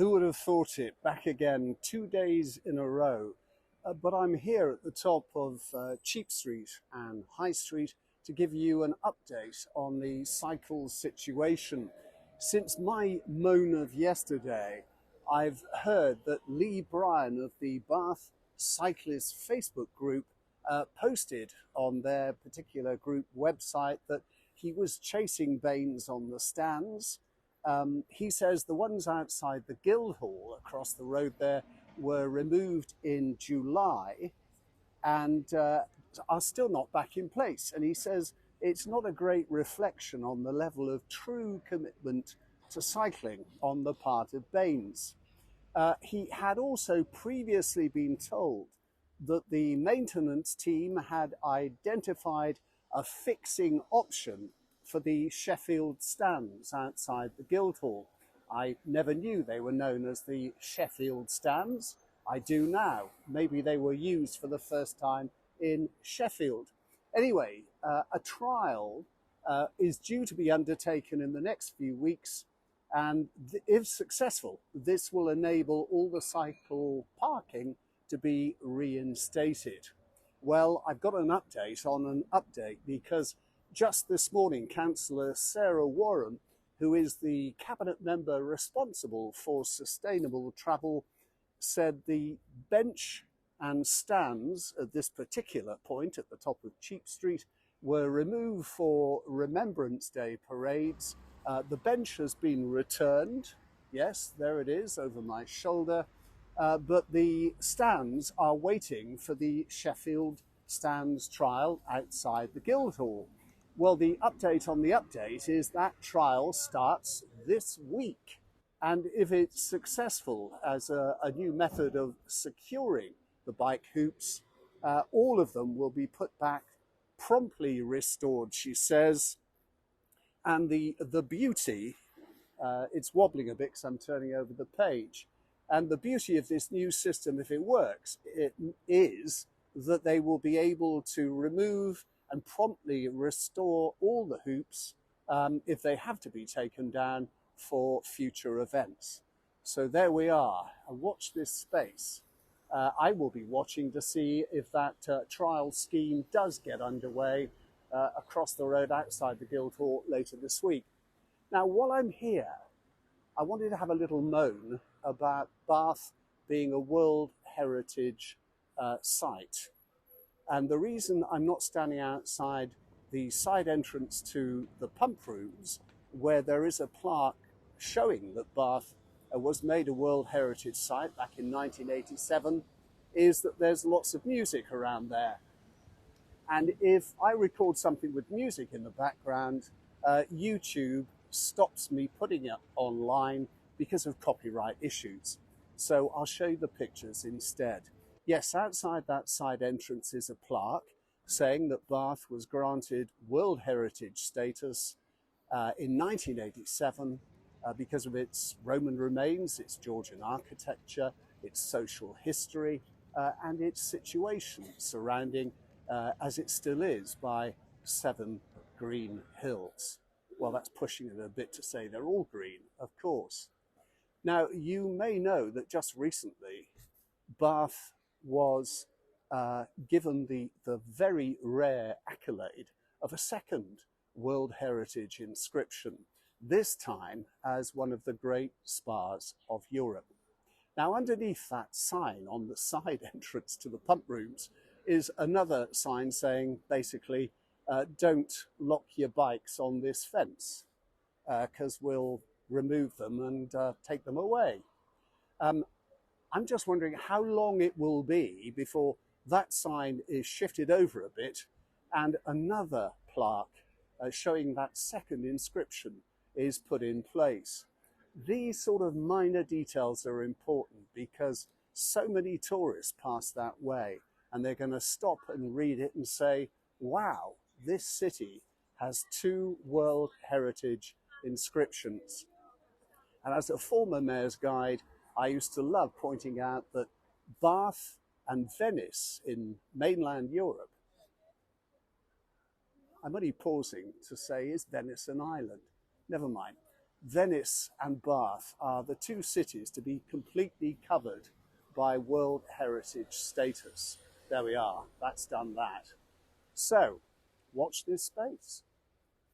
Who would have thought it? Back again, 2 days in a row. But I'm here at the top of Cheap Street and High Street to give you an update on the cycle situation. Since my moan of yesterday, I've heard that Lee Bryan of the Bath Cyclist Facebook group posted on their particular group website that he was chasing Baines on the stands. He says the ones outside the Guildhall across the road there were removed in July and are still not back in place. And he says it's not a great reflection on the level of true commitment to cycling on the part of Baines. He had also previously been told that the maintenance team had identified a fixing option for the Sheffield stands outside the Guildhall. I never knew they were known as the Sheffield stands. I do now. Maybe they were used for the first time in Sheffield. Anyway, a trial is due to be undertaken in the next few weeks, and if successful, this will enable all the cycle parking to be reinstated. Well, I've got an update on an update, because just this morning, Councillor Sarah Warren, who is the cabinet member responsible for sustainable travel, said the bench and stands at this particular point at the top of Cheap Street were removed for Remembrance Day parades. The bench has been returned. Yes, there it is over my shoulder. But the stands are waiting for the Sheffield stands trial outside the Guildhall. Well, the update on the update is that trial starts this week. And if it's successful as a new method of securing the bike hoops, all of them will be put back, promptly restored, she says. And the beauty, it's wobbling a bit because I'm turning over the page. And the beauty of this new system, if it works, it is that they will be able to remove and promptly restore all the hoops if they have to be taken down for future events. So there we are. And watch this space. I will be watching to see if that trial scheme does get underway across the road outside the Guildhall later this week. Now, while I'm here, I wanted to have a little moan about Bath being a World Heritage site. And the reason I'm not standing outside the side entrance to the pump rooms, where there is a plaque showing that Bath was made a World Heritage site back in 1987, is that there's lots of music around there. And if I record something with music in the background, YouTube stops me putting it online because of copyright issues. So I'll show you the pictures instead. Yes, outside that side entrance is a plaque saying that Bath was granted World Heritage status in 1987 because of its Roman remains, its Georgian architecture, its social history, and its situation surrounding, as it still is, by 7 green hills. Well, that's pushing it a bit to say they're all green, of course. Now, you may know that just recently, Bath was given the very rare accolade of a second World Heritage inscription, this time as one of the great spas of Europe. Now, underneath that sign on the side entrance to the pump rooms is another sign saying, basically, don't lock your bikes on this fence, because we'll remove them and take them away. I'm just wondering how long it will be before that sign is shifted over a bit and another plaque showing that second inscription is put in place. These sort of minor details are important because so many tourists pass that way, and they're going to stop and read it and say, wow, this city has 2 World Heritage inscriptions. And as a former mayor's guide, I used to love pointing out that Bath and Venice in mainland Europe, I'm only pausing to say, is Venice an island? Never mind. Venice and Bath are the two cities to be completely covered by World Heritage status. There we are, that's done that. So, watch this space.